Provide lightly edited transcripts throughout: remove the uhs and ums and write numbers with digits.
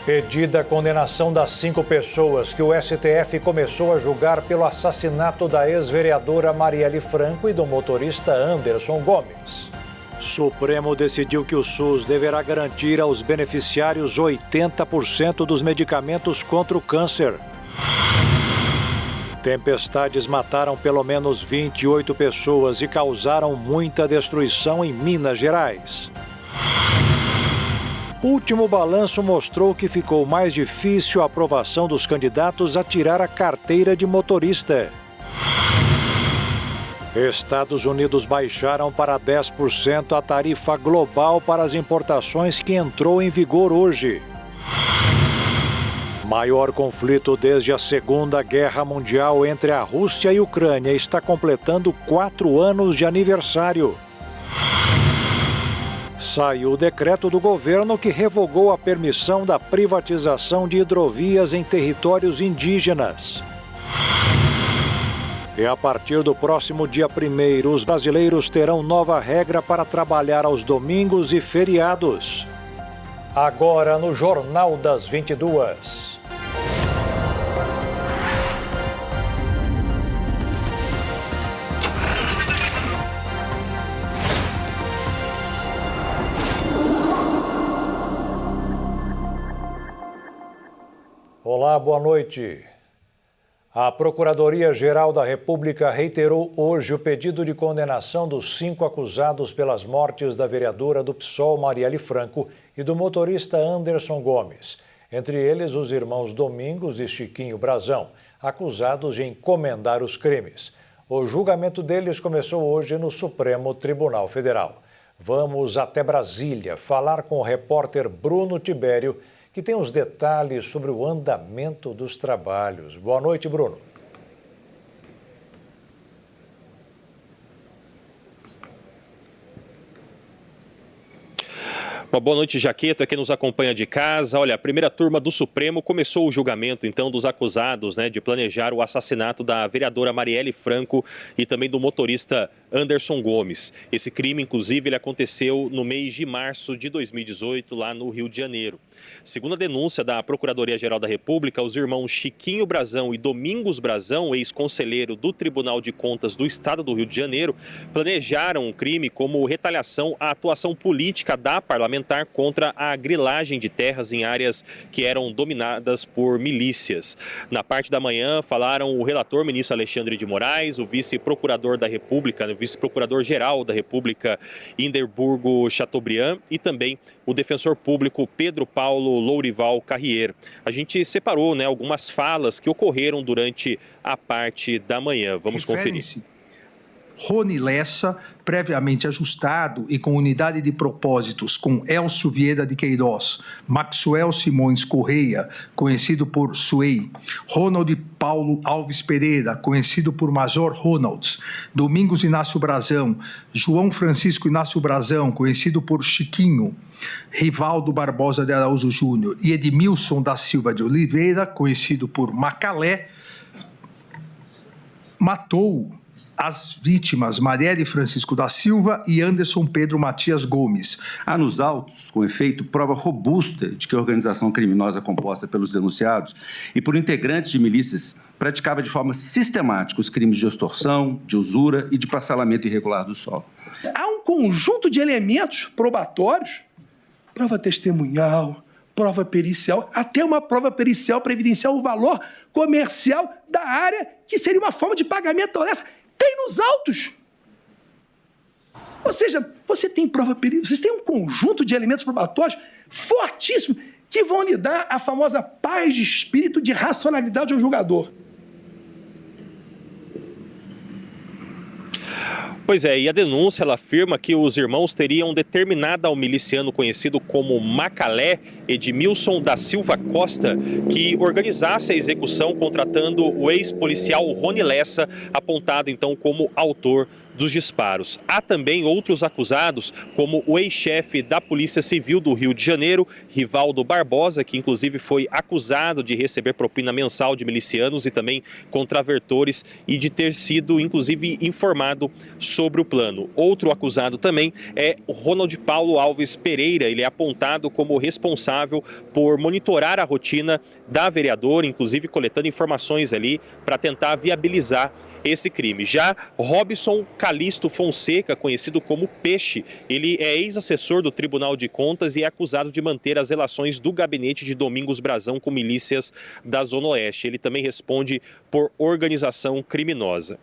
Pedida a condenação das 5 pessoas que o STF começou a julgar pelo assassinato da ex-vereadora Marielle Franco e do motorista Anderson Gomes. Supremo decidiu que o SUS deverá garantir aos beneficiários 80% dos medicamentos contra o câncer. Tempestades mataram pelo menos 28 pessoas e causaram muita destruição em Minas Gerais. O último balanço mostrou que ficou mais difícil a aprovação dos candidatos a tirar a carteira de motorista. Estados Unidos baixaram para 10% a tarifa global para as importações que entrou em vigor hoje. Maior conflito desde a Segunda Guerra Mundial entre a Rússia e a Ucrânia está completando 4 anos de aniversário. Saiu o decreto do governo que revogou a permissão da privatização de hidrovias em territórios indígenas. E a partir do próximo dia 1º, os brasileiros terão nova regra para trabalhar aos domingos e feriados. Agora no Jornal das 22. Olá, boa noite. A Procuradoria-Geral da República reiterou hoje o pedido de condenação dos 5 acusados pelas mortes da vereadora do PSOL, Marielle Franco, e do motorista Anderson Gomes. Entre eles, os irmãos Domingos e Chiquinho Brazão, acusados de encomendar os crimes. O julgamento deles começou hoje no Supremo Tribunal Federal. Vamos até Brasília falar com o repórter Bruno Tibério, que tem os detalhes sobre o andamento dos trabalhos. Boa noite, Bruno. Uma boa noite, Jaqueta, que nos acompanha de casa. Olha, a primeira turma do Supremo começou o julgamento, então, dos acusados, de planejar o assassinato da vereadora Marielle Franco e também do motorista Anderson Gomes. Esse crime, inclusive, ele aconteceu no mês de março de 2018, lá no Rio de Janeiro. Segundo a denúncia da Procuradoria-Geral da República, os irmãos Chiquinho Brazão e Domingos Brazão, ex-conselheiro do Tribunal de Contas do Estado do Rio de Janeiro, planejaram o crime como retaliação à atuação política da parlamentar contra a grilagem de terras em áreas que eram dominadas por milícias. Na parte da manhã, falaram o relator ministro Alexandre de Moraes, o vice-procurador da República, o vice-procurador-geral da República, Hindenburgo Chateaubriand, e também o defensor público Pedro Paulo Lourival Carrier. A gente separou algumas falas que ocorreram durante a parte da manhã. Vamos conferir. Rony Lessa, previamente ajustado e com unidade de propósitos com Elcio Vieira de Queiroz, Maxwell Simões Correia, conhecido por Suei, Ronald Paulo Alves Pereira, conhecido por Major Ronalds, Domingos Inácio Brazão, João Francisco Inácio Brazão, conhecido por Chiquinho, Rivaldo Barbosa de Araújo Júnior e Edmilson da Silva de Oliveira, conhecido por Macalé, matou as vítimas Marielle Francisco da Silva e Anderson Pedro Matias Gomes. Há nos autos, com efeito, prova robusta de que a organização criminosa composta pelos denunciados e por integrantes de milícias praticava de forma sistemática os crimes de extorsão, de usura e de parcelamento irregular do solo. Há um conjunto de elementos probatórios, prova testemunhal, prova pericial, até uma prova pericial para evidenciar o valor comercial da área, que seria uma forma de pagamento honesta. Tem nos autos. Ou seja, você tem prova pericial, vocês têm um conjunto de elementos probatórios fortíssimos que vão lhe dar a famosa paz de espírito de racionalidade ao julgador. Pois é, e a denúncia ela afirma que os irmãos teriam determinado ao miliciano conhecido como Macalé, Edmilson da Silva Costa, que organizasse a execução contratando o ex-policial Rony Lessa, apontado então como autor dos disparos. Há também outros acusados, como o ex-chefe da Polícia Civil do Rio de Janeiro, Rivaldo Barbosa, que inclusive foi acusado de receber propina mensal de milicianos e também contravertores e de ter sido inclusive informado sobre o plano. Outro acusado também é o Ronald Paulo Alves Pereira. Ele é apontado como responsável por monitorar a rotina da vereadora, inclusive coletando informações ali para tentar viabilizar esse crime. Já Robson Calixto Fonseca, conhecido como Peixe, ele é ex-assessor do Tribunal de Contas e é acusado de manter as relações do gabinete de Domingos Brazão com milícias da Zona Oeste. Ele também responde por organização criminosa.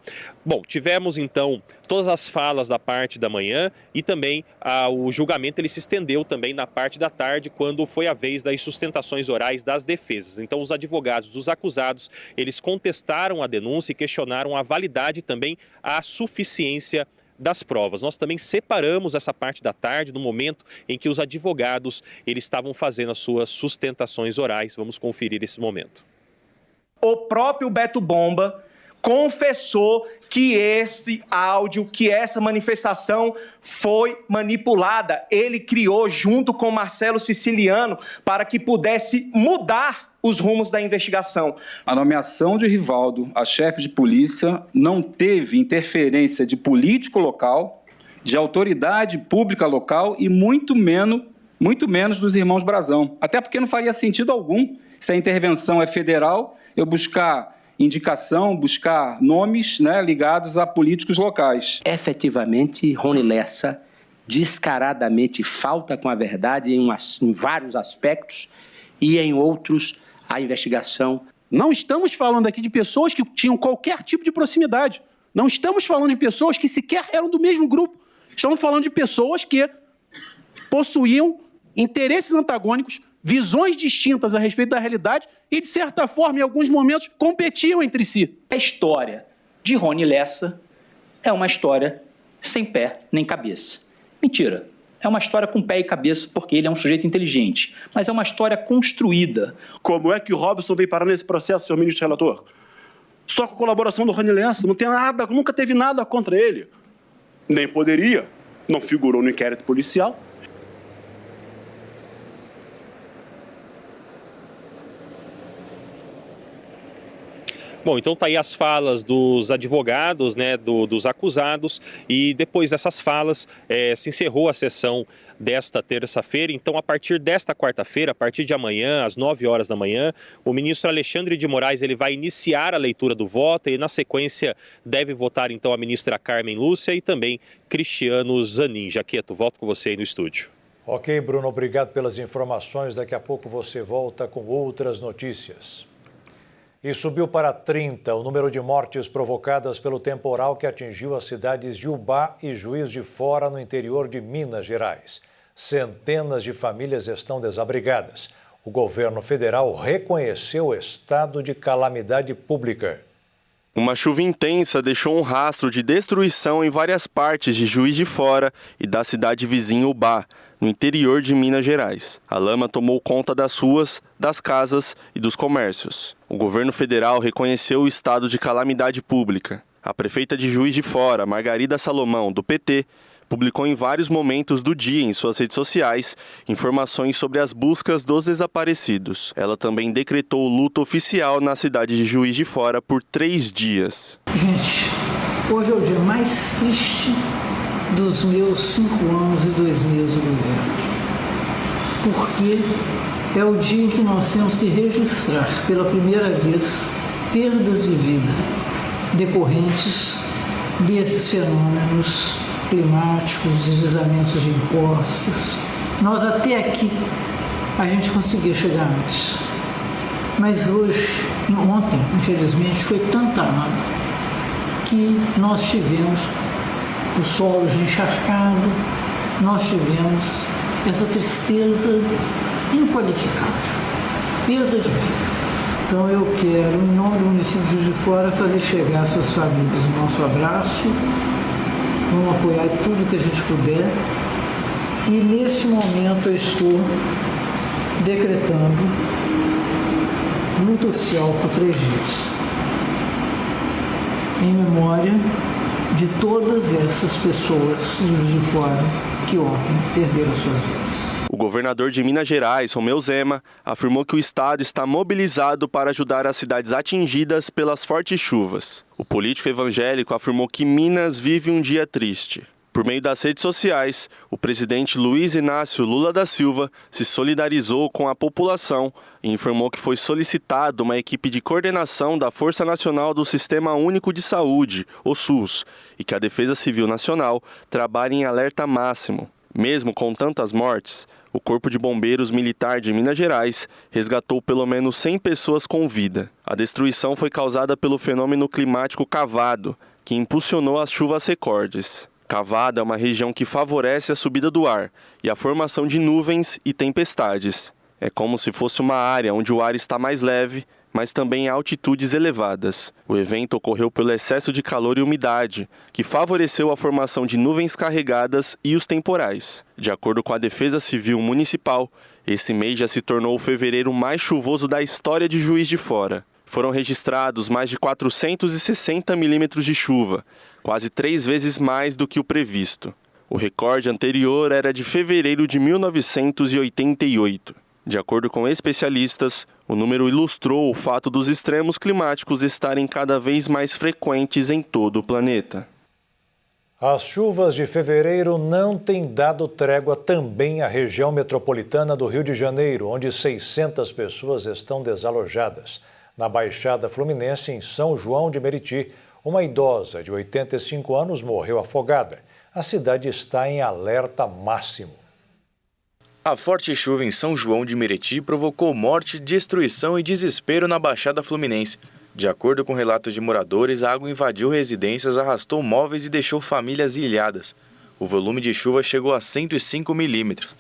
Bom, tivemos então todas as falas da parte da manhã e também o julgamento ele se estendeu também na parte da tarde, quando foi a vez das sustentações orais das defesas. Então os advogados dos acusados, eles contestaram a denúncia e questionaram a validade e também a suficiência das provas. Nós também separamos essa parte da tarde, no momento em que os advogados eles estavam fazendo as suas sustentações orais. Vamos conferir esse momento. O próprio Beto Bomba confessou que esse áudio, que essa manifestação foi manipulada. Ele criou junto com Marcelo Siciliano para que pudesse mudar os rumos da investigação. A nomeação de Rivaldo a chefe de polícia não teve interferência de político local, de autoridade pública local e muito menos dos irmãos Brazão. Até porque não faria sentido algum, se a intervenção é federal, eu buscar indicação, buscar nomes, ligados a políticos locais. Efetivamente, Rony Lessa descaradamente falta com a verdade em vários aspectos e em outros a investigação. Não estamos falando aqui de pessoas que tinham qualquer tipo de proximidade. Não estamos falando de pessoas que sequer eram do mesmo grupo. Estamos falando de pessoas que possuíam interesses antagônicos, visões distintas a respeito da realidade e, de certa forma, em alguns momentos, competiam entre si. A história de Rony Lessa é uma história sem pé nem cabeça. Mentira. É uma história com pé e cabeça porque ele é um sujeito inteligente, mas é uma história construída. Como é que o Robson veio parar nesse processo, senhor ministro relator? Só com a colaboração do Rony Lessa, não tem nada, nunca teve nada contra ele. Nem poderia, não figurou no inquérito policial. Bom, então tá aí as falas dos advogados, dos acusados, e depois dessas falas se encerrou a sessão desta terça-feira. Então, a partir desta quarta-feira, a partir de amanhã, às 9 horas da manhã, o ministro Alexandre de Moraes ele vai iniciar a leitura do voto e, na sequência, deve votar então a ministra Carmen Lúcia e também Cristiano Zanin. Jaqueto, volto com você aí no estúdio. Ok, Bruno, obrigado pelas informações. Daqui a pouco você volta com outras notícias. E subiu para 30 o número de mortes provocadas pelo temporal que atingiu as cidades de Ubá e Juiz de Fora, no interior de Minas Gerais. Centenas de famílias estão desabrigadas. O governo federal reconheceu o estado de calamidade pública. Uma chuva intensa deixou um rastro de destruição em várias partes de Juiz de Fora e da cidade vizinha Ubá, no interior de Minas Gerais. A lama tomou conta das ruas, das casas e dos comércios. O governo federal reconheceu o estado de calamidade pública. A prefeita de Juiz de Fora, Margarida Salomão, do PT, publicou em vários momentos do dia em suas redes sociais informações sobre as buscas dos desaparecidos. Ela também decretou o luto oficial na cidade de Juiz de Fora por 3 dias. Gente, hoje é o dia mais triste dos meus 5 anos e 2 meses de governo. Porque é o dia em que nós temos que registrar pela primeira vez perdas de vida decorrentes desses fenômenos climáticos, deslizamentos de encostas. Nós até aqui a gente conseguia chegar antes. Mas ontem, infelizmente, foi tanta água que nós tivemos o solo já encharcado, nós tivemos essa tristeza inqualificável, perda de vida. Então eu quero, em nome do município de Juiz de Fora, fazer chegar às suas famílias o nosso abraço, vamos apoiar tudo que a gente puder. E nesse momento eu estou decretando luto oficial por 3 dias, em memória de todas essas pessoas de Juiz de Fora que ontem perderam suas vidas. O governador de Minas Gerais, Romeu Zema, afirmou que o estado está mobilizado para ajudar as cidades atingidas pelas fortes chuvas. O político evangélico afirmou que Minas vive um dia triste. Por meio das redes sociais, o presidente Luiz Inácio Lula da Silva se solidarizou com a população e informou que foi solicitada uma equipe de coordenação da Força Nacional do Sistema Único de Saúde, o SUS, e que a Defesa Civil Nacional trabalhe em alerta máximo. Mesmo com tantas mortes, o Corpo de Bombeiros Militar de Minas Gerais resgatou pelo menos 100 pessoas com vida. A destruição foi causada pelo fenômeno climático Cavado, que impulsionou as chuvas recordes. Cavado é uma região que favorece a subida do ar e a formação de nuvens e tempestades. É como se fosse uma área onde o ar está mais leve, mas também em altitudes elevadas. O evento ocorreu pelo excesso de calor e umidade, que favoreceu a formação de nuvens carregadas e os temporais. De acordo com a Defesa Civil Municipal, esse mês já se tornou o fevereiro mais chuvoso da história de Juiz de Fora. Foram registrados mais de 460 milímetros de chuva, quase 3 vezes mais do que o previsto. O recorde anterior era de fevereiro de 1988. De acordo com especialistas, o número ilustrou o fato dos extremos climáticos estarem cada vez mais frequentes em todo o planeta. As chuvas de fevereiro não têm dado trégua também à região metropolitana do Rio de Janeiro, onde 600 pessoas estão desalojadas. Na Baixada Fluminense, em São João de Meriti, uma idosa de 85 anos morreu afogada. A cidade está em alerta máximo. A forte chuva em São João de Meriti provocou morte, destruição e desespero na Baixada Fluminense. De acordo com relatos de moradores, a água invadiu residências, arrastou móveis e deixou famílias ilhadas. O volume de chuva chegou a 105 milímetros.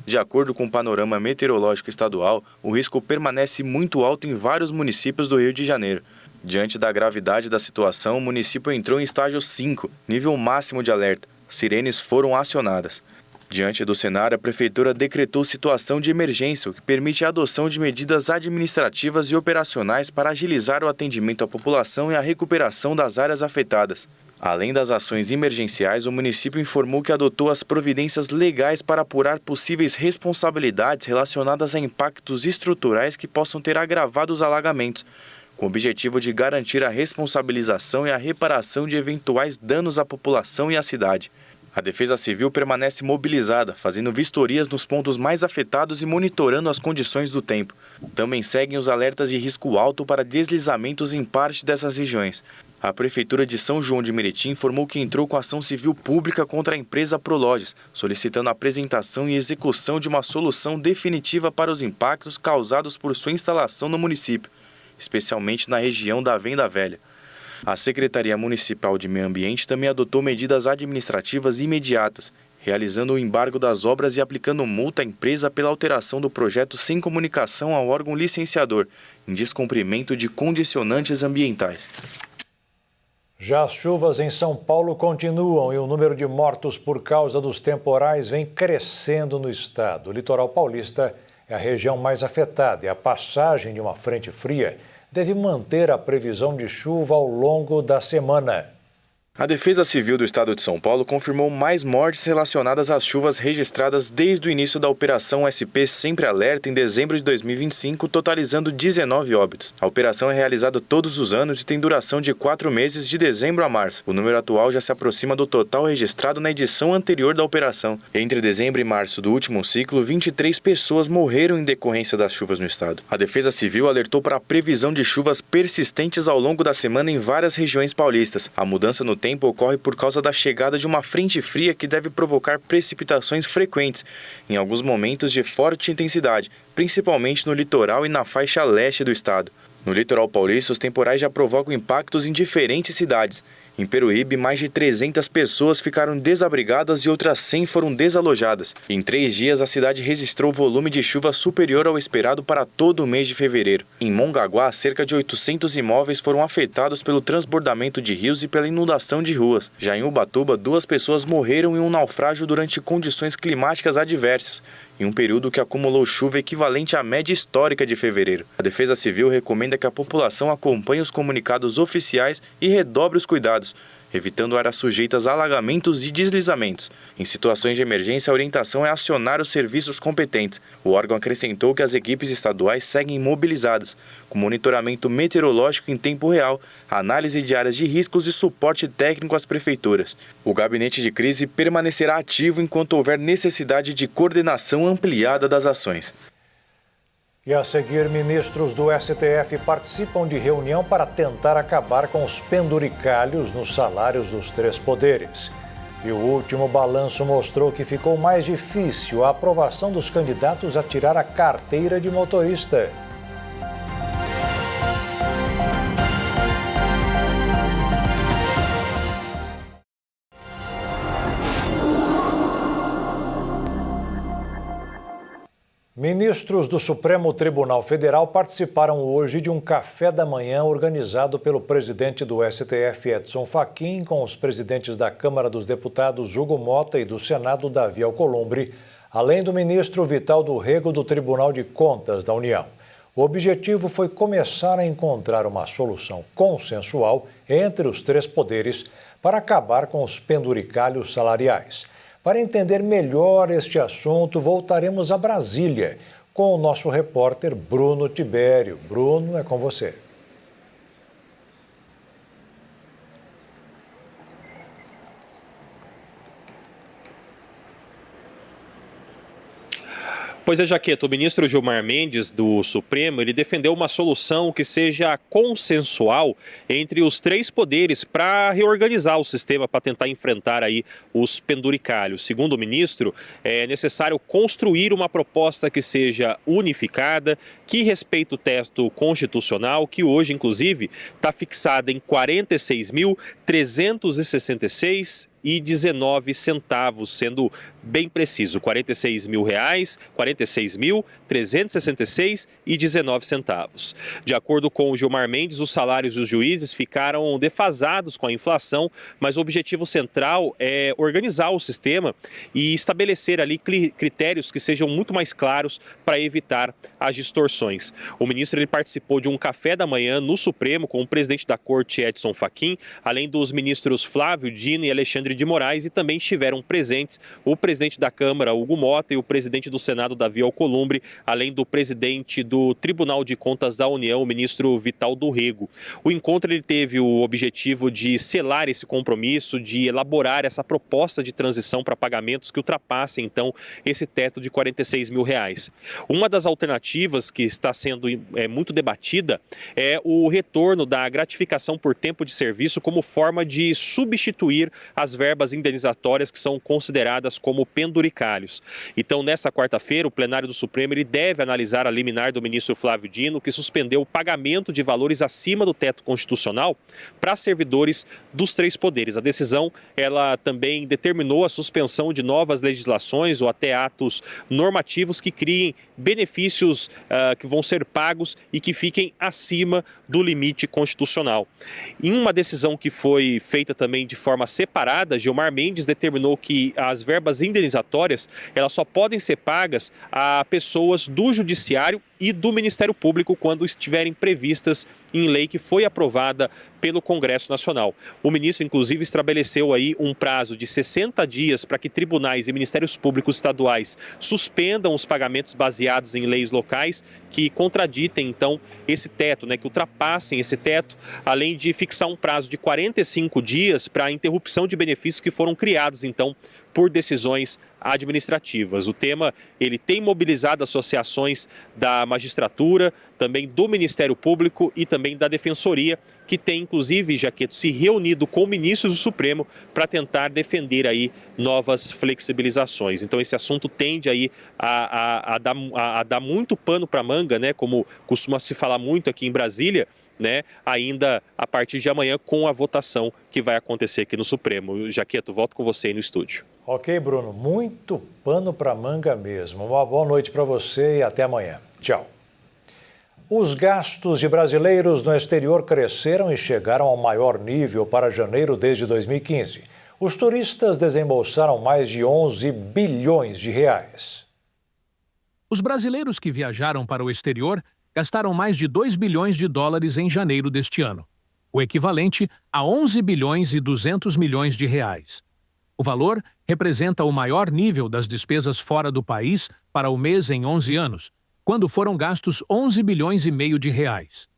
De acordo com o Panorama Meteorológico Estadual, o risco permanece muito alto em vários municípios do Rio de Janeiro. Diante da gravidade da situação, o município entrou em estágio 5, nível máximo de alerta. Sirenes foram acionadas. Diante do cenário, a Prefeitura decretou situação de emergência, o que permite a adoção de medidas administrativas e operacionais para agilizar o atendimento à população e a recuperação das áreas afetadas. Além das ações emergenciais, o município informou que adotou as providências legais para apurar possíveis responsabilidades relacionadas a impactos estruturais que possam ter agravado os alagamentos, com o objetivo de garantir a responsabilização e a reparação de eventuais danos à população e à cidade. A Defesa Civil permanece mobilizada, fazendo vistorias nos pontos mais afetados e monitorando as condições do tempo. Também seguem os alertas de risco alto para deslizamentos em parte dessas regiões. A Prefeitura de São João de Meriti informou que entrou com ação civil pública contra a empresa Prolojas, solicitando a apresentação e execução de uma solução definitiva para os impactos causados por sua instalação no município, especialmente na região da Venda Velha. A Secretaria Municipal de Meio Ambiente também adotou medidas administrativas imediatas, realizando o embargo das obras e aplicando multa à empresa pela alteração do projeto sem comunicação ao órgão licenciador, em descumprimento de condicionantes ambientais. Já as chuvas em São Paulo continuam e o número de mortos por causa dos temporais vem crescendo no estado. O litoral paulista é a região mais afetada e a passagem de uma frente fria deve manter a previsão de chuva ao longo da semana. A Defesa Civil do Estado de São Paulo confirmou mais mortes relacionadas às chuvas registradas desde o início da Operação SP Sempre Alerta em dezembro de 2025, totalizando 19 óbitos. A operação é realizada todos os anos e tem duração de 4 meses, de dezembro a março. O número atual já se aproxima do total registrado na edição anterior da operação. Entre dezembro e março do último ciclo, 23 pessoas morreram em decorrência das chuvas no estado. A Defesa Civil alertou para a previsão de chuvas persistentes ao longo da semana em várias regiões paulistas. A mudança no tempo ocorre por causa da chegada de uma frente fria que deve provocar precipitações frequentes, em alguns momentos de forte intensidade, principalmente no litoral e na faixa leste do estado. No litoral paulista, os temporais já provocam impactos em diferentes cidades. Em Peruíbe, mais de 300 pessoas ficaram desabrigadas e outras 100 foram desalojadas. Em 3 dias, a cidade registrou volume de chuva superior ao esperado para todo o mês de fevereiro. Em Mongaguá, cerca de 800 imóveis foram afetados pelo transbordamento de rios e pela inundação de ruas. Já em Ubatuba, 2 pessoas morreram em um naufrágio durante condições climáticas adversas, em um período que acumulou chuva equivalente à média histórica de fevereiro. A Defesa Civil recomenda que a população acompanhe os comunicados oficiais e redobre os cuidados, evitando áreas sujeitas a alagamentos e deslizamentos. Em situações de emergência, a orientação é acionar os serviços competentes. O órgão acrescentou que as equipes estaduais seguem mobilizadas, com monitoramento meteorológico em tempo real, análise de áreas de riscos e suporte técnico às prefeituras. O gabinete de crise permanecerá ativo enquanto houver necessidade de coordenação ampliada das ações. E a seguir, ministros do STF participam de reunião para tentar acabar com os penduricalhos nos salários dos três poderes. E o último balanço mostrou que ficou mais difícil a aprovação dos candidatos a tirar a carteira de motorista. Ministros do Supremo Tribunal Federal participaram hoje de um café da manhã organizado pelo presidente do STF, Edson Fachin, com os presidentes da Câmara dos Deputados, Hugo Mota, e do Senado, Davi Alcolumbre, além do ministro Vital do Rego, do Tribunal de Contas da União. O objetivo foi começar a encontrar uma solução consensual entre os três poderes para acabar com os penduricalhos salariais. Para entender melhor este assunto, voltaremos a Brasília com o nosso repórter Bruno Tibério. Bruno, é com você. Pois é, Jaqueto, o ministro Gilmar Mendes, do Supremo, ele defendeu uma solução que seja consensual entre os três poderes para reorganizar o sistema, para tentar enfrentar aí os penduricalhos. Segundo o ministro, é necessário construir uma proposta que seja unificada, que respeite o teto constitucional, que hoje, inclusive, está fixada em R$ 46.366,19, sendo bem preciso, R$ 46.366,19. De acordo com o Gilmar Mendes, os salários dos juízes ficaram defasados com a inflação, mas o objetivo central é organizar o sistema e estabelecer ali critérios que sejam muito mais claros para evitar as distorções. O ministro ele participou de um café da manhã no Supremo com o presidente da Corte, Edson Fachin, além dos ministros Flávio Dino e Alexandre de Moraes, e também estiveram presentes o presidente da Câmara, Hugo Mota, e o presidente do Senado, Davi Alcolumbre, além do presidente do Tribunal de Contas da União, o ministro Vital do Rego. O encontro ele teve o objetivo de selar esse compromisso, de elaborar essa proposta de transição para pagamentos que ultrapassem, então, esse teto de R$ 46 mil. Uma das alternativas que está sendo muito debatida é o retorno da gratificação por tempo de serviço como forma de substituir as verbas indenizatórias que são consideradas como penduricalhos. Então, nesta quarta-feira, o plenário do Supremo ele deve analisar a liminar do ministro Flávio Dino, que suspendeu o pagamento de valores acima do teto constitucional para servidores dos três poderes. A decisão ela também determinou a suspensão de novas legislações ou até atos normativos que criem benefícios que vão ser pagos e que fiquem acima do limite constitucional. Em uma decisão que foi feita também de forma separada, Gilmar Mendes determinou que as verbas indenizatórias elas só podem ser pagas a pessoas do Judiciário e do Ministério Público quando estiverem previstas em lei que foi aprovada pelo Congresso Nacional. O ministro, inclusive, estabeleceu aí um prazo de 60 dias para que tribunais e ministérios públicos estaduais suspendam os pagamentos baseados em leis locais que contraditem, então, esse teto, que ultrapassem esse teto, além de fixar um prazo de 45 dias para a interrupção de benefícios que foram criados, então, por decisões administrativas. O tema ele tem mobilizado associações da magistratura, também do Ministério Público e também da Defensoria, que tem, inclusive, Jaqueto, se reunido com ministros do Supremo para tentar defender aí novas flexibilizações. Então, esse assunto tende aí a dar muito pano para manga, como costuma se falar muito aqui em Brasília, ainda a partir de amanhã com a votação que vai acontecer aqui no Supremo. Jaqueto, volto com você aí no estúdio. Ok, Bruno, muito pano para manga mesmo. Uma boa noite para você e até amanhã. Tchau. Os gastos de brasileiros no exterior cresceram e chegaram ao maior nível para janeiro desde 2015. Os turistas desembolsaram mais de 11 bilhões de reais. Os brasileiros que viajaram para o exterior gastaram mais de 2 bilhões de dólares em janeiro deste ano. o equivalente a 11 bilhões e 200 milhões de reais. O valor representa o maior nível das despesas fora do país para o mês em 11 anos, quando foram gastos 11 bilhões e meio de reais.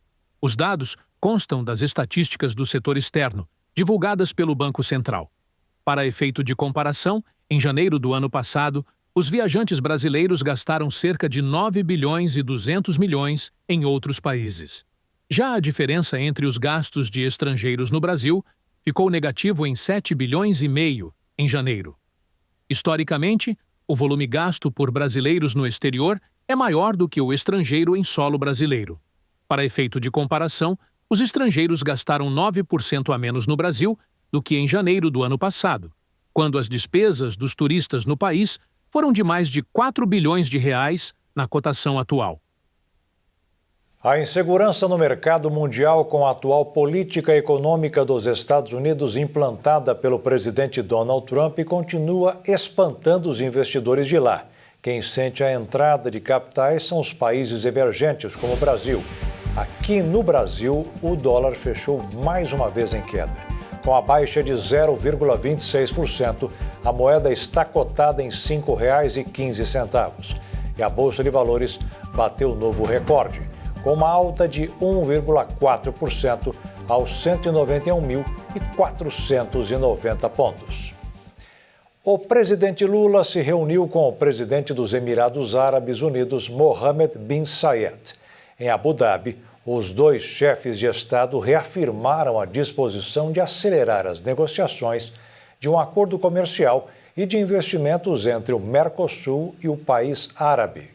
Os dados constam das estatísticas do setor externo, divulgadas pelo Banco Central. Para efeito de comparação, em janeiro do ano passado, os viajantes brasileiros gastaram cerca de 9 bilhões e 200 milhões em outros países. Já a diferença entre os gastos de estrangeiros no Brasil ficou negativo em 7 bilhões e meio em janeiro. Historicamente, o volume gasto por brasileiros no exterior é maior do que o estrangeiro em solo brasileiro. Para efeito de comparação, os estrangeiros gastaram 9% a menos no Brasil do que em janeiro do ano passado, quando as despesas dos turistas no país foram de mais de 4 bilhões de reais na cotação atual. A insegurança no mercado mundial com a atual política econômica dos Estados Unidos implantada pelo presidente Donald Trump continua espantando os investidores de lá. Quem sente a entrada de capitais são os países emergentes, como o Brasil. Aqui no Brasil, o dólar fechou mais uma vez em queda. Com a baixa de 0,26%, a moeda está cotada em R$ 5,15. E a Bolsa de Valores bateu novo recorde, com uma alta de 1,4% aos 191.490 pontos. O presidente Lula se reuniu com o presidente dos Emirados Árabes Unidos, Mohammed bin Zayed. Em Abu Dhabi, os dois chefes de Estado reafirmaram a disposição de acelerar as negociações de um acordo comercial e de investimentos entre o Mercosul e o país árabe.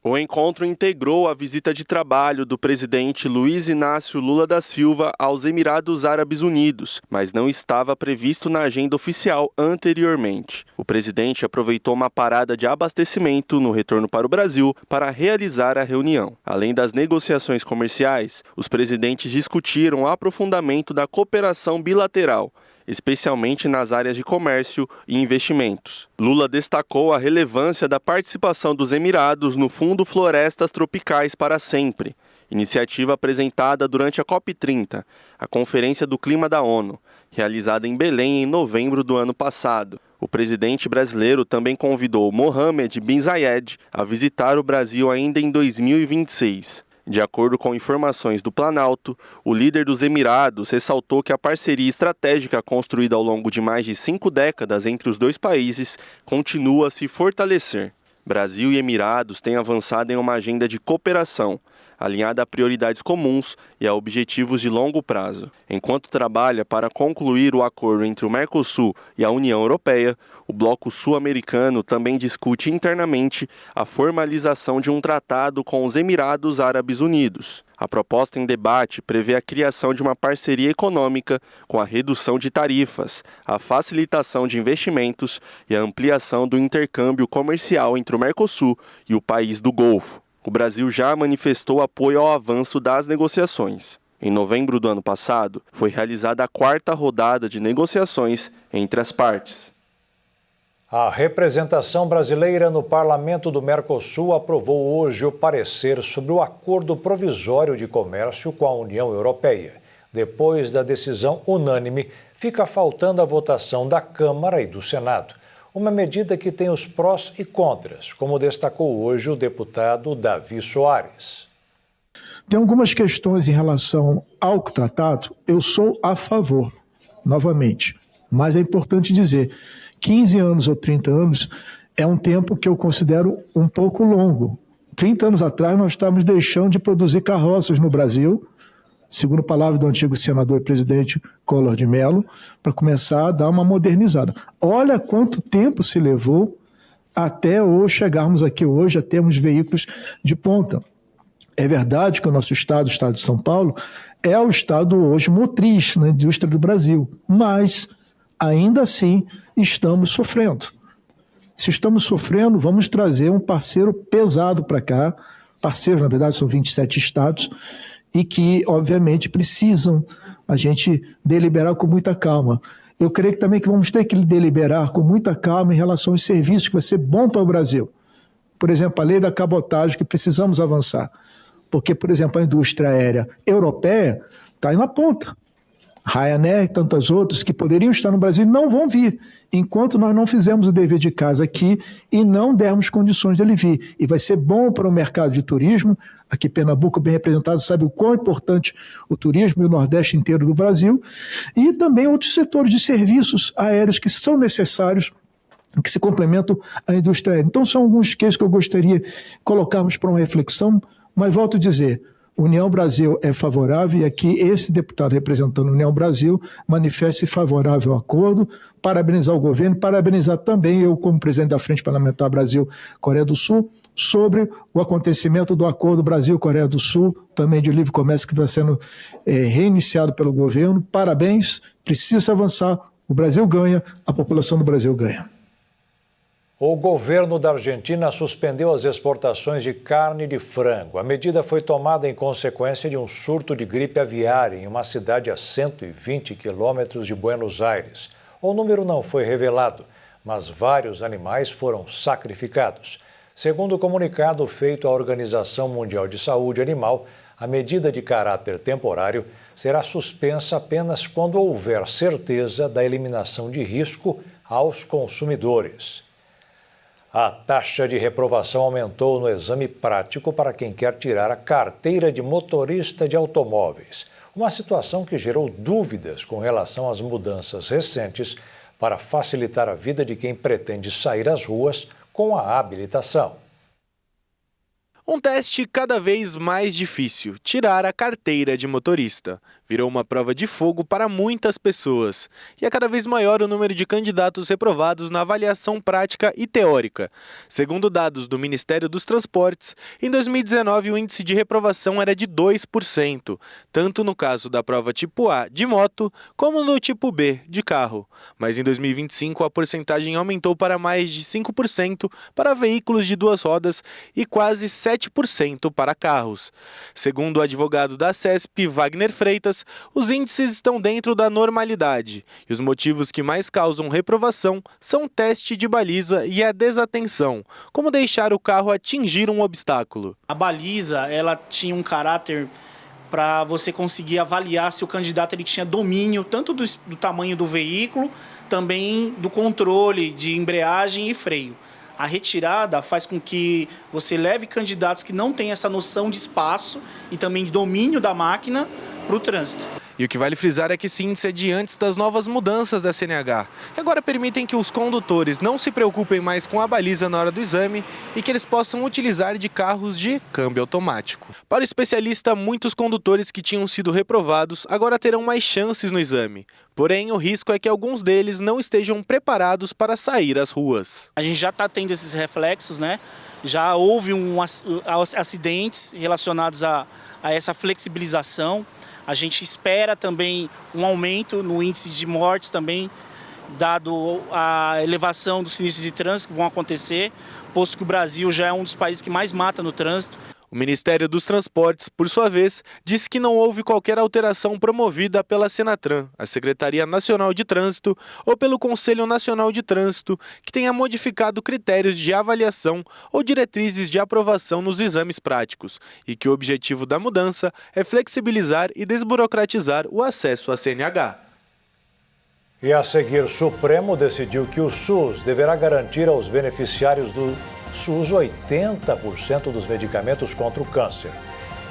O encontro integrou a visita de trabalho do presidente Luiz Inácio Lula da Silva aos Emirados Árabes Unidos, mas não estava previsto na agenda oficial anteriormente. O presidente aproveitou uma parada de abastecimento no retorno para o Brasil para realizar a reunião. Além das negociações comerciais, os presidentes discutiram o aprofundamento da cooperação bilateral, especialmente nas áreas de comércio e investimentos. Lula destacou a relevância da participação dos Emirados no Fundo Florestas Tropicais para Sempre, iniciativa apresentada durante a COP30, a Conferência do Clima da ONU, realizada em Belém em novembro do ano passado. O presidente brasileiro também convidou Mohammed bin Zayed a visitar o Brasil ainda em 2026. De acordo com informações do Planalto, o líder dos Emirados ressaltou que a parceria estratégica construída ao longo de mais de 5 décadas entre os dois países continua a se fortalecer. Brasil e Emirados têm avançado em uma agenda de cooperação, alinhada a prioridades comuns e a objetivos de longo prazo. Enquanto trabalha para concluir o acordo entre o Mercosul e a União Europeia, o bloco sul-americano também discute internamente a formalização de um tratado com os Emirados Árabes Unidos. A proposta em debate prevê a criação de uma parceria econômica com a redução de tarifas, a facilitação de investimentos e a ampliação do intercâmbio comercial entre o Mercosul e o país do Golfo. O Brasil já manifestou apoio ao avanço das negociações. Em novembro do ano passado, foi realizada a 4ª rodada de negociações entre as partes. A representação brasileira no Parlamento do Mercosul aprovou hoje o parecer sobre o acordo provisório de comércio com a União Europeia. Depois da decisão unânime, fica faltando a votação da Câmara e do Senado. Uma medida que tem os prós e contras, como destacou hoje o deputado Davi Soares. Tem algumas questões em relação ao tratado, eu sou a favor, novamente. Mas é importante dizer, 15 anos ou 30 anos é um tempo que eu considero um pouco longo. 30 anos atrás nós estávamos deixando de produzir carroças no Brasil, segundo a palavra do antigo senador e presidente Collor de Mello, para começar a dar uma modernizada. Olha quanto tempo se levou até hoje chegarmos aqui hoje a termos veículos de ponta. É verdade que o nosso estado, o estado de São Paulo, é o estado hoje motriz na indústria do Brasil, mas ainda assim estamos sofrendo. Se estamos sofrendo, vamos trazer um parceiro pesado para cá, parceiros, na verdade, são 27 estados, e que, obviamente, precisam a gente deliberar com muita calma. Eu creio que também que vamos ter que deliberar com muita calma em relação aos serviços, que vai ser bom para o Brasil. Por exemplo, a lei da cabotagem, que precisamos avançar. Porque, por exemplo, a indústria aérea europeia Está aí na ponta. Ryanair e tantas outras que poderiam estar no Brasil não vão vir, enquanto nós não fizermos o dever de casa aqui e não dermos condições dele vir. E vai ser bom para o mercado de turismo. Aqui Pernambuco, bem representado, sabe o quão importante o turismo e o Nordeste inteiro do Brasil. E também outros setores de serviços aéreos que são necessários, que se complementam à indústria aérea. Então são alguns cases que eu gostaria de colocarmos para uma reflexão, mas volto a dizer, União Brasil é favorável e aqui esse deputado representando a União Brasil manifesta-se favorável ao acordo, parabenizar o governo, parabenizar também eu como presidente da Frente Parlamentar Brasil-Coreia do Sul, sobre o acontecimento do acordo Brasil-Coreia do Sul, também de livre comércio que está sendo reiniciado pelo governo. Parabéns, precisa avançar, o Brasil ganha, a população do Brasil ganha. O governo da Argentina suspendeu as exportações de carne de frango. A medida foi tomada em consequência de um surto de gripe aviária em uma cidade a 120 quilômetros de Buenos Aires. O número não foi revelado, mas vários animais foram sacrificados. Segundo o comunicado feito à Organização Mundial de Saúde Animal, a medida de caráter temporário será suspensa apenas quando houver certeza da eliminação de risco aos consumidores. A taxa de reprovação aumentou no exame prático para quem quer tirar a carteira de motorista de automóveis. Uma situação que gerou dúvidas com relação às mudanças recentes para facilitar a vida de quem pretende sair às ruas com a habilitação. Um teste cada vez mais difícil, tirar a carteira de motorista. Virou uma prova de fogo para muitas pessoas. E é cada vez maior o número de candidatos reprovados na avaliação prática e teórica. Segundo dados do Ministério dos Transportes, em 2019 o índice de reprovação era de 2%, tanto no caso da prova tipo A de moto, como no tipo B de carro. Mas em 2025 a porcentagem aumentou para mais de 5% para veículos de duas rodas e quase 7% para carros. Segundo o advogado da CESP, Wagner Freitas, os índices estão dentro da normalidade e os motivos que mais causam reprovação são o teste de baliza e a desatenção, como deixar o carro atingir um obstáculo. A baliza, ela tinha um caráter para você conseguir avaliar se o candidato ele tinha domínio tanto do tamanho do veículo, também do controle de embreagem e freio. A retirada faz com que você leve candidatos que não têm essa noção de espaço e também de domínio da máquina para o trânsito. E o que vale frisar é que esse índice é de antes das novas mudanças da CNH, que agora permitem que os condutores não se preocupem mais com a baliza na hora do exame e que eles possam utilizar de carros de câmbio automático. Para o especialista, muitos condutores que tinham sido reprovados agora terão mais chances no exame. Porém, o risco é que alguns deles não estejam preparados para sair às ruas. A gente já está tendo esses reflexos, né? Já houve acidentes relacionados a essa flexibilização. A gente espera também um aumento no índice de mortes também, dado a elevação dos sinistros de trânsito que vão acontecer, posto que o Brasil já é um dos países que mais mata no trânsito. O Ministério dos Transportes, por sua vez, disse que não houve qualquer alteração promovida pela Senatran, a Secretaria Nacional de Trânsito, ou pelo Conselho Nacional de Trânsito, que tenha modificado critérios de avaliação ou diretrizes de aprovação nos exames práticos, e que o objetivo da mudança é flexibilizar e desburocratizar o acesso à CNH. E a seguir, o Supremo decidiu que o SUS deverá garantir aos beneficiários do SUS 80% dos medicamentos contra o câncer.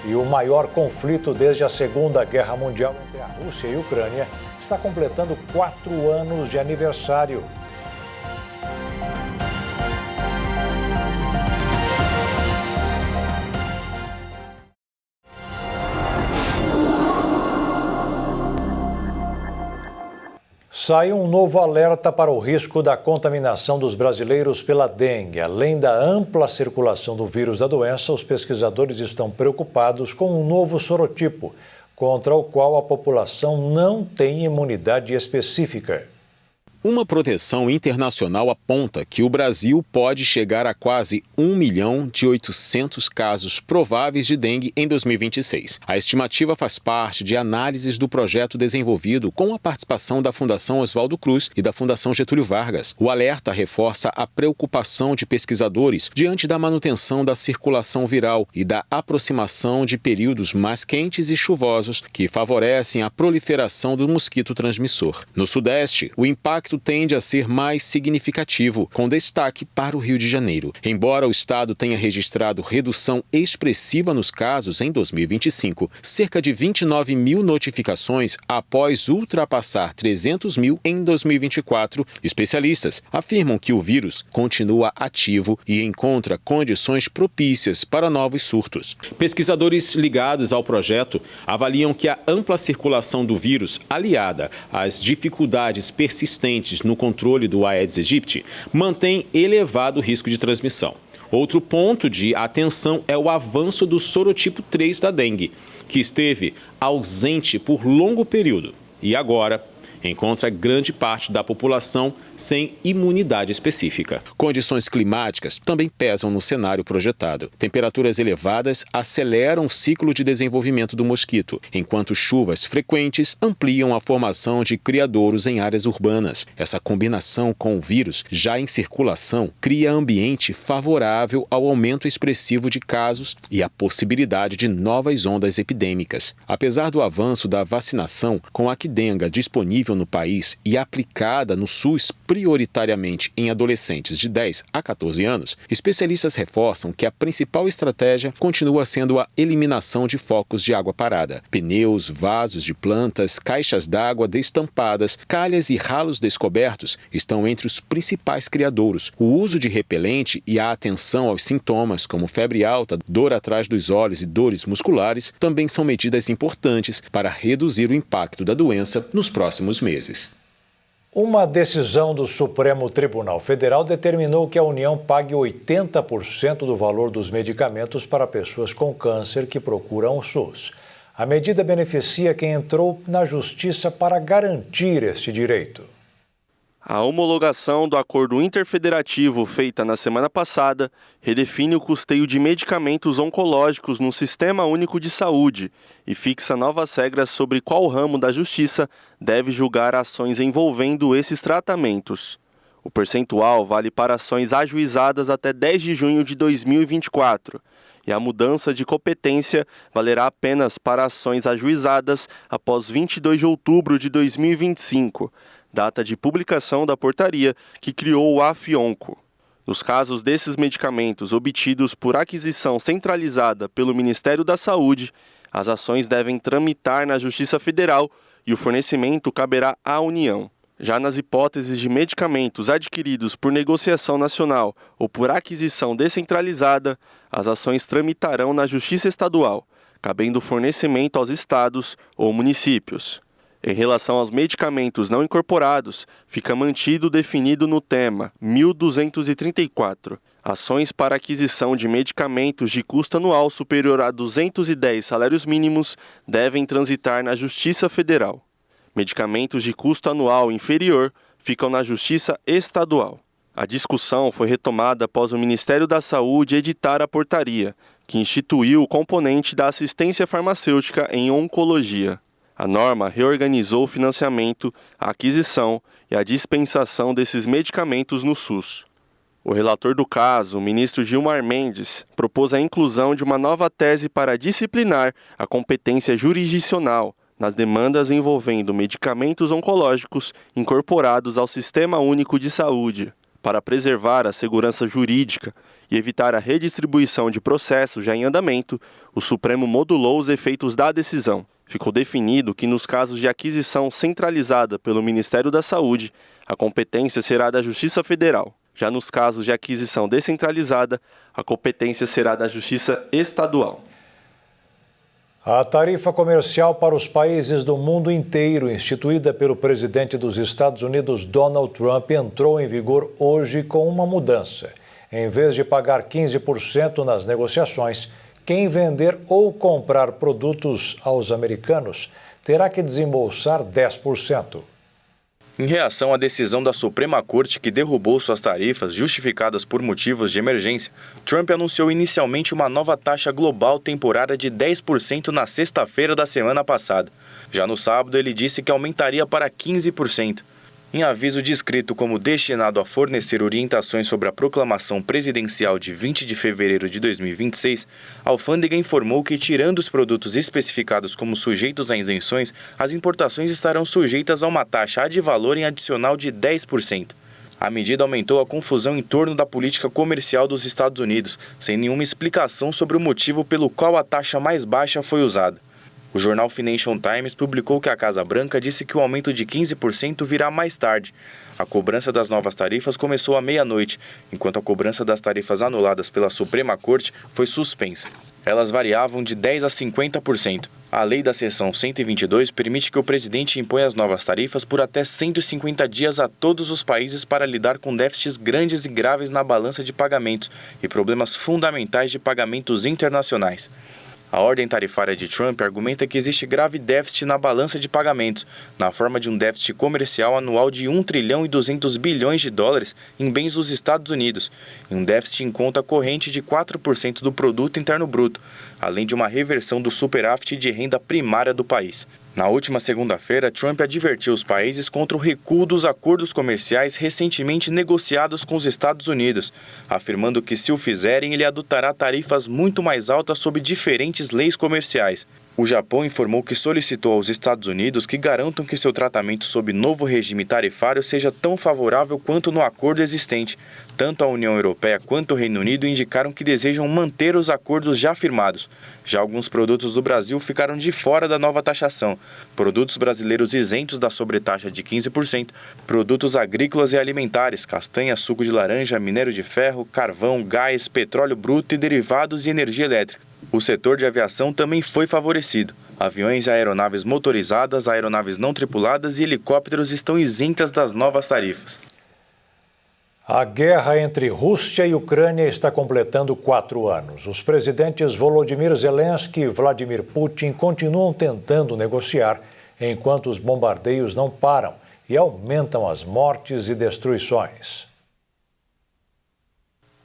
E o maior conflito desde a Segunda Guerra Mundial entre a Rússia e a Ucrânia está completando 4 anos de aniversário. Saiu um novo alerta para o risco da contaminação dos brasileiros pela dengue. Além da ampla circulação do vírus da doença, os pesquisadores estão preocupados com um novo sorotipo, contra o qual a população não tem imunidade específica. Uma proteção internacional aponta que o Brasil pode chegar a quase 1.800.000 casos prováveis de dengue em 2026. A estimativa faz parte de análises do projeto desenvolvido com a participação da Fundação Oswaldo Cruz e da Fundação Getúlio Vargas. O alerta reforça a preocupação de pesquisadores diante da manutenção da circulação viral e da aproximação de períodos mais quentes e chuvosos que favorecem a proliferação do mosquito transmissor. No Sudeste, o impacto tende a ser mais significativo, com destaque para o Rio de Janeiro. Embora o estado tenha registrado redução expressiva nos casos em 2025, cerca de 29 mil notificações após ultrapassar 300 mil em 2024, especialistas afirmam que o vírus continua ativo e encontra condições propícias para novos surtos. Pesquisadores ligados ao projeto avaliam que a ampla circulação do vírus, aliada às dificuldades persistentes no controle do Aedes aegypti, mantém elevado risco de transmissão. Outro ponto de atenção é o avanço do sorotipo 3 da dengue, que esteve ausente por longo período e agora encontra grande parte da população sem imunidade específica. Condições climáticas também pesam no cenário projetado. Temperaturas elevadas aceleram o ciclo de desenvolvimento do mosquito, enquanto chuvas frequentes ampliam a formação de criadouros em áreas urbanas. Essa combinação com o vírus já em circulação cria ambiente favorável ao aumento expressivo de casos e a possibilidade de novas ondas epidêmicas. Apesar do avanço da vacinação com a Qdenga disponível no país e aplicada no SUS prioritariamente em adolescentes de 10 a 14 anos, especialistas reforçam que a principal estratégia continua sendo a eliminação de focos de água parada. Pneus, vasos de plantas, caixas d'água destampadas, calhas e ralos descobertos estão entre os principais criadouros. O uso de repelente e a atenção aos sintomas, como febre alta, dor atrás dos olhos e dores musculares, também são medidas importantes para reduzir o impacto da doença nos próximos meses. Uma decisão do Supremo Tribunal Federal determinou que a União pague 80% do valor dos medicamentos para pessoas com câncer que procuram o SUS. A medida beneficia quem entrou na Justiça para garantir este direito. A homologação do acordo interfederativo feita na semana passada redefine o custeio de medicamentos oncológicos no Sistema Único de Saúde e fixa novas regras sobre qual ramo da justiça deve julgar ações envolvendo esses tratamentos. O percentual vale para ações ajuizadas até 10 de junho de 2024 e a mudança de competência valerá apenas para ações ajuizadas após 22 de outubro de 2025. Data de publicação da portaria que criou o AFIONCO. Nos casos desses medicamentos obtidos por aquisição centralizada pelo Ministério da Saúde, as ações devem tramitar na Justiça Federal e o fornecimento caberá à União. Já nas hipóteses de medicamentos adquiridos por negociação nacional ou por aquisição descentralizada, as ações tramitarão na Justiça Estadual, cabendo o fornecimento aos estados ou municípios. Em relação aos medicamentos não incorporados, fica mantido o definido no tema 1234. Ações para aquisição de medicamentos de custo anual superior a 210 salários mínimos devem transitar na Justiça Federal. Medicamentos de custo anual inferior ficam na Justiça Estadual. A discussão foi retomada após o Ministério da Saúde editar a portaria, que instituiu o componente da assistência farmacêutica em oncologia. A norma reorganizou o financiamento, a aquisição e a dispensação desses medicamentos no SUS. O relator do caso, o ministro Gilmar Mendes, propôs a inclusão de uma nova tese para disciplinar a competência jurisdicional nas demandas envolvendo medicamentos oncológicos incorporados ao Sistema Único de Saúde. Para preservar a segurança jurídica e evitar a redistribuição de processos já em andamento, o Supremo modulou os efeitos da decisão. Ficou definido que nos casos de aquisição centralizada pelo Ministério da Saúde, a competência será da Justiça Federal. Já nos casos de aquisição descentralizada, a competência será da Justiça Estadual. A tarifa comercial para os países do mundo inteiro, instituída pelo presidente dos Estados Unidos, Donald Trump, entrou em vigor hoje com uma mudança. Em vez de pagar 15% nas negociações, quem vender ou comprar produtos aos americanos terá que desembolsar 10%. Em reação à decisão da Suprema Corte que derrubou suas tarifas justificadas por motivos de emergência, Trump anunciou inicialmente uma nova taxa global temporária de 10% na sexta-feira da semana passada. Já no sábado, ele disse que aumentaria para 15%. Em aviso descrito como destinado a fornecer orientações sobre a proclamação presidencial de 20 de fevereiro de 2026, a alfândega informou que, tirando os produtos especificados como sujeitos a isenções, as importações estarão sujeitas a uma taxa ad valorem adicional de 10%. A medida aumentou a confusão em torno da política comercial dos Estados Unidos, sem nenhuma explicação sobre o motivo pelo qual a taxa mais baixa foi usada. O jornal Financial Times publicou que a Casa Branca disse que o aumento de 15% virá mais tarde. A cobrança das novas tarifas começou à meia-noite, enquanto a cobrança das tarifas anuladas pela Suprema Corte foi suspensa. Elas variavam de 10% a 50%. A lei da seção 122 permite que o presidente imponha as novas tarifas por até 150 dias a todos os países para lidar com déficits grandes e graves na balança de pagamentos e problemas fundamentais de pagamentos internacionais. A ordem tarifária de Trump argumenta que existe grave déficit na balança de pagamentos, na forma de um déficit comercial anual de 1 trilhão e 200 bilhões de dólares em bens dos Estados Unidos, e um déficit em conta corrente de 4% do produto interno bruto, além de uma reversão do superávit de renda primária do país. Na última segunda-feira, Trump advertiu os países contra o recuo dos acordos comerciais recentemente negociados com os Estados Unidos, afirmando que, se o fizerem, ele adotará tarifas muito mais altas sob diferentes leis comerciais. O Japão informou que solicitou aos Estados Unidos que garantam que seu tratamento sob novo regime tarifário seja tão favorável quanto no acordo existente. Tanto a União Europeia quanto o Reino Unido indicaram que desejam manter os acordos já firmados. Já alguns produtos do Brasil ficaram de fora da nova taxação. Produtos brasileiros isentos da sobretaxa de 15%, produtos agrícolas e alimentares, castanha, suco de laranja, minério de ferro, carvão, gás, petróleo bruto e derivados e energia elétrica. O setor de aviação também foi favorecido. Aviões e aeronaves motorizadas, aeronaves não tripuladas e helicópteros estão isentas das novas tarifas. A guerra entre Rússia e Ucrânia está completando 4 anos. Os presidentes Volodymyr Zelensky e Vladimir Putin continuam tentando negociar, enquanto os bombardeios não param e aumentam as mortes e destruições.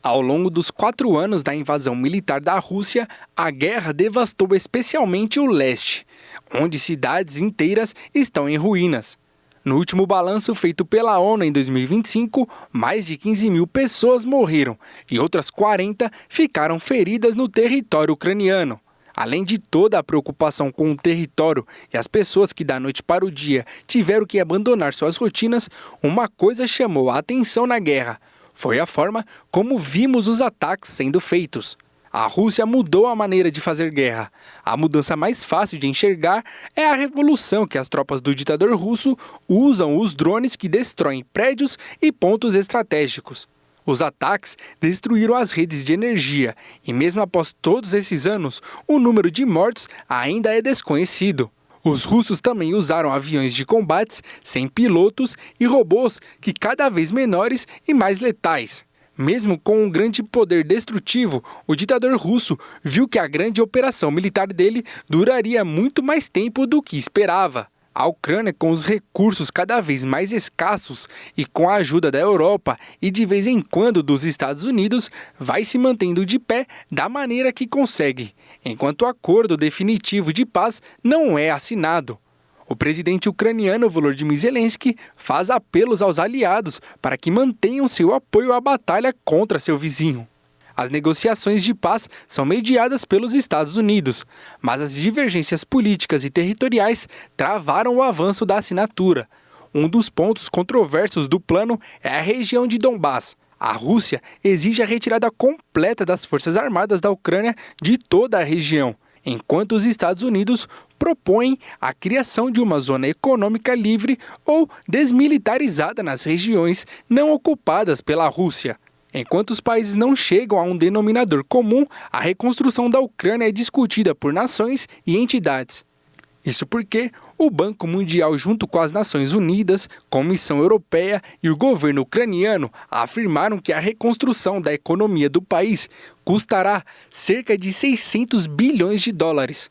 Ao longo dos 4 anos da invasão militar da Rússia, a guerra devastou especialmente o leste, onde cidades inteiras estão em ruínas. No último balanço feito pela ONU em 2025, mais de 15 mil pessoas morreram e outras 40 ficaram feridas no território ucraniano. Além de toda a preocupação com o território e as pessoas que da noite para o dia tiveram que abandonar suas rotinas, uma coisa chamou a atenção na guerra. Foi a forma como vimos os ataques sendo feitos. A Rússia mudou a maneira de fazer guerra. A mudança mais fácil de enxergar é a revolução que as tropas do ditador russo usam os drones que destroem prédios e pontos estratégicos. Os ataques destruíram as redes de energia e, mesmo após todos esses anos, o número de mortos ainda é desconhecido. Os russos também usaram aviões de combates sem pilotos e robôs que cada vez menores e mais letais. Mesmo com um grande poder destrutivo, o ditador russo viu que a grande operação militar dele duraria muito mais tempo do que esperava. A Ucrânia, com os recursos cada vez mais escassos e com a ajuda da Europa e de vez em quando dos Estados Unidos, vai se mantendo de pé da maneira que consegue, enquanto o acordo definitivo de paz não é assinado. O presidente ucraniano Volodymyr Zelensky faz apelos aos aliados para que mantenham seu apoio à batalha contra seu vizinho. As negociações de paz são mediadas pelos Estados Unidos, mas as divergências políticas e territoriais travaram o avanço da assinatura. Um dos pontos controversos do plano é a região de Donbás. A Rússia exige a retirada completa das forças armadas da Ucrânia de toda a região, enquanto os Estados Unidos propõem a criação de uma zona econômica livre ou desmilitarizada nas regiões não ocupadas pela Rússia. Enquanto os países não chegam a um denominador comum, a reconstrução da Ucrânia é discutida por nações e entidades. Isso porque o Banco Mundial, junto com as Nações Unidas, Comissão Europeia e o governo ucraniano, afirmaram que a reconstrução da economia do país custará cerca de 600 bilhões de dólares.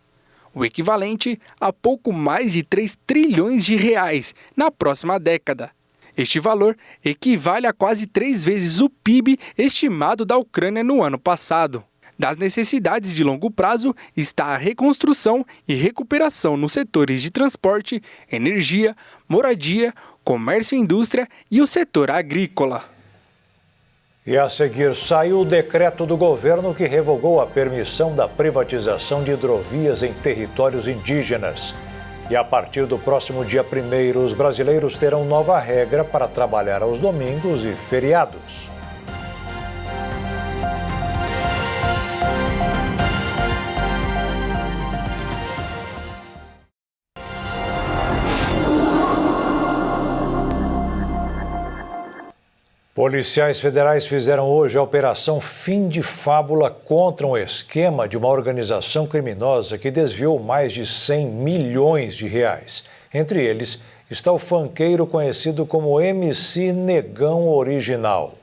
o equivalente a pouco mais de 3 trilhões de reais na próxima década. Este valor equivale a quase 3 vezes o PIB estimado da Ucrânia no ano passado. Das necessidades de longo prazo está a reconstrução e recuperação nos setores de transporte, energia, moradia, comércio e indústria e o setor agrícola. E a seguir, saiu o decreto do governo que revogou a permissão da privatização de hidrovias em territórios indígenas. E a partir do próximo dia 1º, os brasileiros terão nova regra para trabalhar aos domingos e feriados. Policiais federais fizeram hoje a Operação Fim de Fábula contra um esquema de uma organização criminosa que desviou mais de 100 milhões de reais. Entre eles está o funkeiro conhecido como MC Negão Original.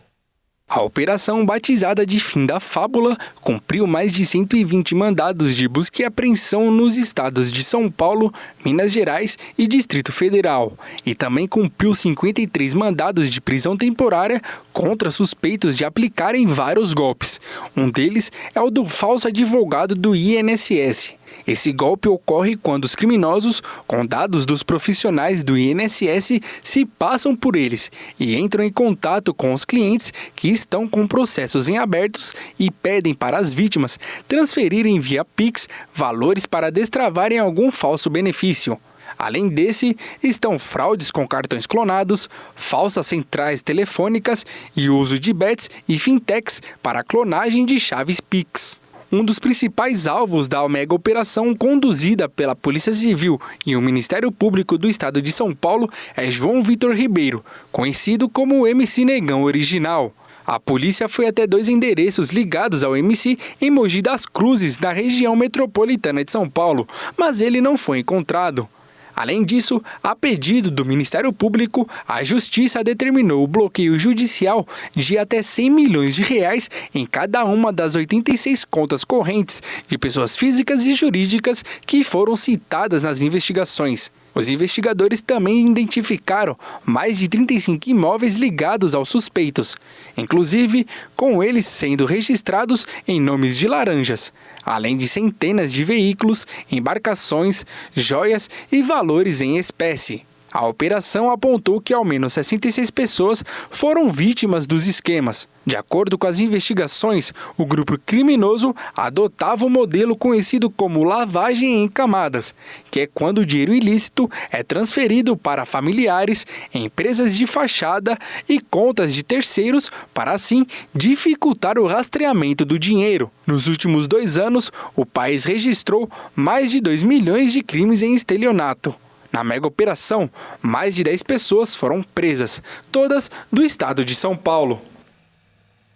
A operação, batizada de Fim da Fábula, cumpriu mais de 120 mandados de busca e apreensão nos estados de São Paulo, Minas Gerais e Distrito Federal. E também cumpriu 53 mandados de prisão temporária contra suspeitos de aplicarem vários golpes. Um deles é o do falso advogado do INSS. Esse golpe ocorre quando os criminosos, com dados dos profissionais do INSS, se passam por eles e entram em contato com os clientes que estão com processos em abertos e pedem para as vítimas transferirem via Pix valores para destravarem algum falso benefício. Além desse, estão fraudes com cartões clonados, falsas centrais telefônicas e o uso de bets e fintechs para a clonagem de chaves Pix. Um dos principais alvos da mega operação conduzida pela Polícia Civil e o Ministério Público do Estado de São Paulo é João Vitor Ribeiro, conhecido como o MC Negão Original. A polícia foi até 2 endereços ligados ao MC em Mogi das Cruzes, na região metropolitana de São Paulo, mas ele não foi encontrado. Além disso, a pedido do Ministério Público, a Justiça determinou o bloqueio judicial de até 100 milhões de reais em cada uma das 86 contas correntes de pessoas físicas e jurídicas que foram citadas nas investigações. Os investigadores também identificaram mais de 35 imóveis ligados aos suspeitos, inclusive com eles sendo registrados em nomes de laranjas, além de centenas de veículos, embarcações, joias e valores em espécie. A operação apontou que ao menos 66 pessoas foram vítimas dos esquemas. De acordo com as investigações, o grupo criminoso adotava o modelo conhecido como lavagem em camadas, que é quando o dinheiro ilícito é transferido para familiares, empresas de fachada e contas de terceiros para assim dificultar o rastreamento do dinheiro. Nos últimos 2 anos, o país registrou mais de 2 milhões de crimes em estelionato. Na mega operação, mais de 10 pessoas foram presas, todas do estado de São Paulo.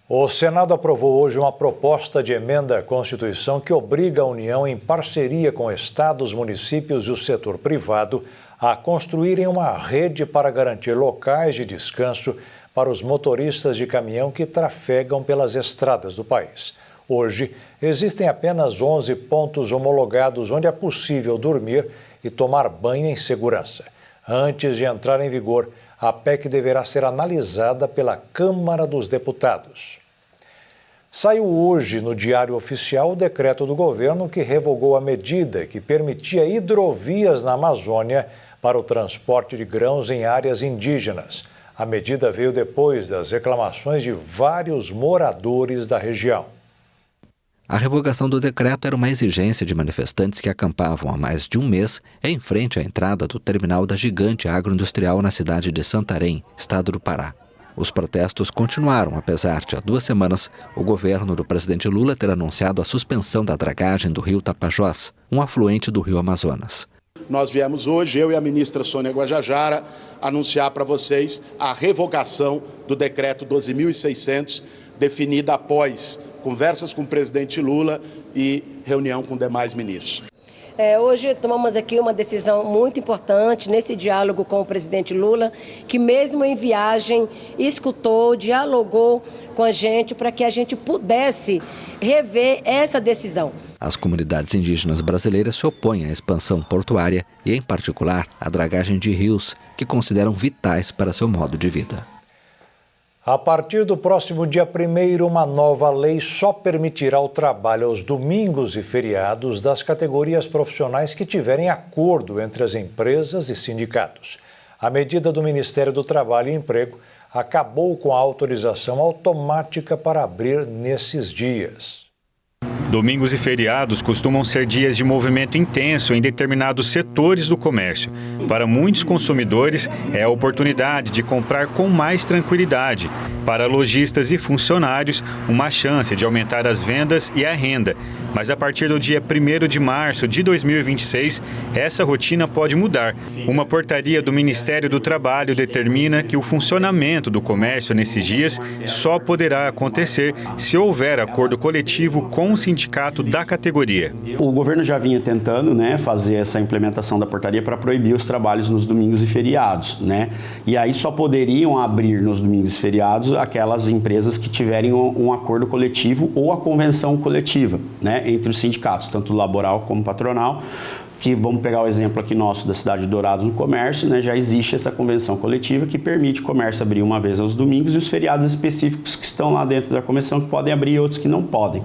O Senado aprovou hoje uma proposta de emenda à Constituição que obriga a União, em parceria com estados, municípios e o setor privado, a construírem uma rede para garantir locais de descanso para os motoristas de caminhão que trafegam pelas estradas do país. Hoje, existem apenas 11 pontos homologados onde é possível dormir e tomar banho em segurança. Antes de entrar em vigor, a PEC deverá ser analisada pela Câmara dos Deputados. Saiu hoje no Diário Oficial o decreto do governo que revogou a medida que permitia hidrovias na Amazônia para o transporte de grãos em áreas indígenas. A medida veio depois das reclamações de vários moradores da região. A revogação do decreto era uma exigência de manifestantes que acampavam há mais de um mês em frente à entrada do terminal da gigante agroindustrial na cidade de Santarém, estado do Pará. Os protestos continuaram, apesar de há 2 semanas o governo do presidente Lula ter anunciado a suspensão da dragagem do rio Tapajós, um afluente do rio Amazonas. Nós viemos hoje, eu e a ministra Sônia Guajajara, anunciar para vocês a revogação do decreto 12.600, definida após conversas com o presidente Lula e reunião com demais ministros. Hoje tomamos aqui uma decisão muito importante nesse diálogo com o presidente Lula, que mesmo em viagem escutou, dialogou com a gente para que a gente pudesse rever essa decisão. As comunidades indígenas brasileiras se opõem à expansão portuária e, em particular, à dragagem de rios, que consideram vitais para seu modo de vida. A partir do próximo dia 1º, uma nova lei só permitirá o trabalho aos domingos e feriados das categorias profissionais que tiverem acordo entre as empresas e sindicatos. A medida do Ministério do Trabalho e Emprego acabou com a autorização automática para abrir nesses dias. Domingos e feriados costumam ser dias de movimento intenso em determinados setores do comércio. Para muitos consumidores, é a oportunidade de comprar com mais tranquilidade. Para lojistas e funcionários, uma chance de aumentar as vendas e a renda. Mas a partir do dia 1º de março de 2026, essa rotina pode mudar. Uma portaria do Ministério do Trabalho determina que o funcionamento do comércio nesses dias só poderá acontecer se houver acordo coletivo com o sindicato da categoria. O governo já vinha tentando, fazer essa implementação da portaria para proibir os trabalhos nos domingos e feriados, E aí só poderiam abrir nos domingos e feriados aquelas empresas que tiverem um acordo coletivo ou a convenção coletiva, entre os sindicatos, tanto laboral como patronal. Que vamos pegar o exemplo aqui nosso da cidade de Dourados no comércio, já existe essa convenção coletiva que permite o comércio abrir uma vez aos domingos e os feriados específicos que estão lá dentro da convenção que podem abrir e outros que não podem,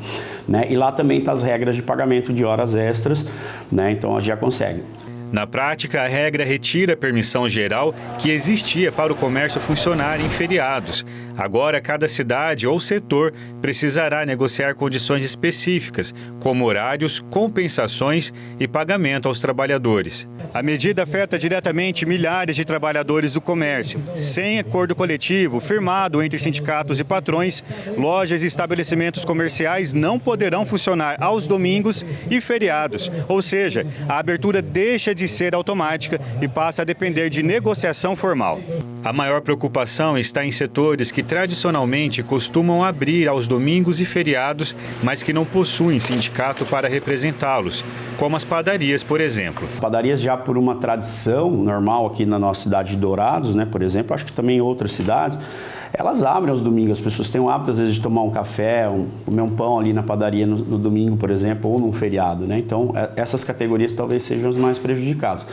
E lá também estão as regras de pagamento de horas extras, Então já consegue. Na prática, a regra retira a permissão geral que existia para o comércio funcionar em feriados. Agora, cada cidade ou setor precisará negociar condições específicas, como horários, compensações e pagamento aos trabalhadores. A medida afeta diretamente milhares de trabalhadores do comércio. Sem acordo coletivo firmado entre sindicatos e patrões, lojas e estabelecimentos comerciais não poderão funcionar aos domingos e feriados. Ou seja, a abertura deixa de ser automática e passa a depender de negociação formal. A maior preocupação está em setores que tradicionalmente costumam abrir aos domingos e feriados, mas que não possuem sindicato para representá-los, como as padarias, por exemplo. Padarias já por uma tradição normal aqui na nossa cidade de Dourados, por exemplo, acho que também em outras cidades, elas abrem aos domingos, as pessoas têm o hábito às vezes de tomar um café, comer um pão ali na padaria no domingo, por exemplo, ou num feriado, Então, essas categorias talvez sejam as mais prejudicadas.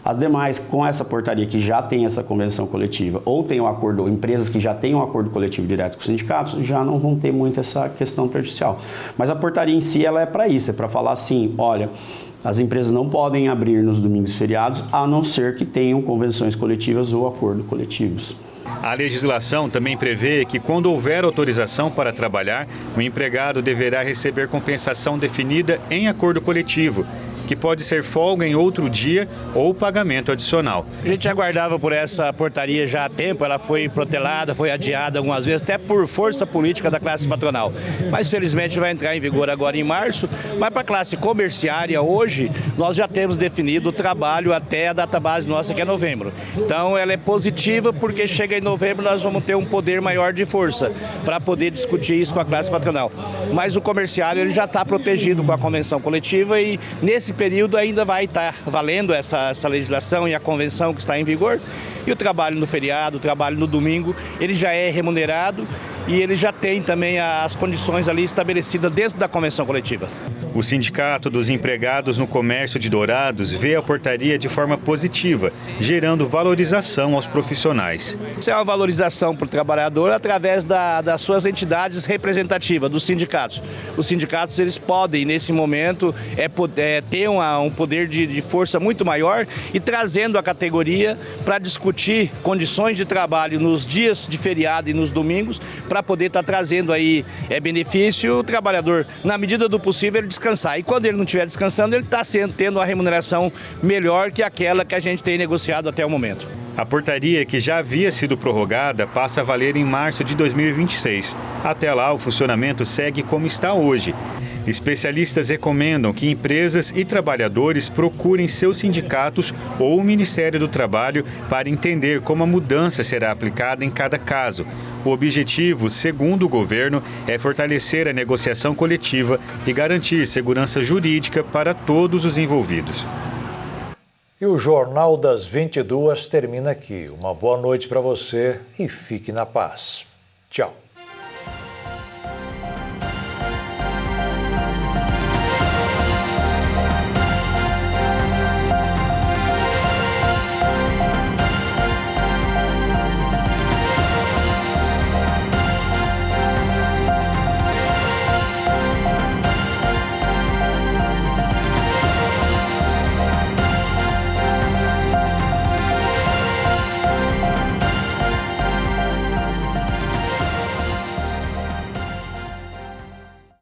As demais, com essa portaria que já tem essa convenção coletiva, ou tem um acordo, empresas que já têm um acordo coletivo direto com os sindicatos, já não vão ter muito essa questão prejudicial. Mas a portaria em si, ela é para isso, é para falar assim, olha, as empresas não podem abrir nos domingos e feriados, a não ser que tenham convenções coletivas ou acordos coletivos. A legislação também prevê que, quando houver autorização para trabalhar, o empregado deverá receber compensação definida em acordo coletivo, que pode ser folga em outro dia ou pagamento adicional. A gente aguardava por essa portaria já há tempo, ela foi protelada, foi adiada algumas vezes, até por força política da classe patronal. Mas felizmente vai entrar em vigor agora em março, mas para a classe comerciária hoje, nós já temos definido o trabalho até a data base nossa, que é novembro. Então ela é positiva porque chega em novembro nós vamos ter um poder maior de força para poder discutir isso com a classe patronal. Mas o comerciário ele já está protegido com a convenção coletiva e nesse período ainda vai estar valendo essa legislação e a convenção que está em vigor. E o trabalho no feriado, o trabalho no domingo, ele já é remunerado e ele já tem também as condições ali estabelecidas dentro da convenção coletiva. O Sindicato dos Empregados no Comércio de Dourados vê a portaria de forma positiva, gerando valorização aos profissionais. Isso é uma valorização para o trabalhador através das suas entidades representativas, dos sindicatos. Os sindicatos eles podem, nesse momento, ter um poder de força muito maior e trazendo a categoria para discutir condições de trabalho nos dias de feriado e nos domingos, para poder estar trazendo aí benefício o trabalhador, na medida do possível, ele descansar. E quando ele não estiver descansando, ele está tendo uma remuneração melhor que aquela que a gente tem negociado até o momento. A portaria, que já havia sido prorrogada, passa a valer em março de 2026. Até lá, o funcionamento segue como está hoje. Especialistas recomendam que empresas e trabalhadores procurem seus sindicatos ou o Ministério do Trabalho para entender como a mudança será aplicada em cada caso. O objetivo, segundo o governo, é fortalecer a negociação coletiva e garantir segurança jurídica para todos os envolvidos. E o Jornal das 22 termina aqui. Uma boa noite para você e fique na paz. Tchau.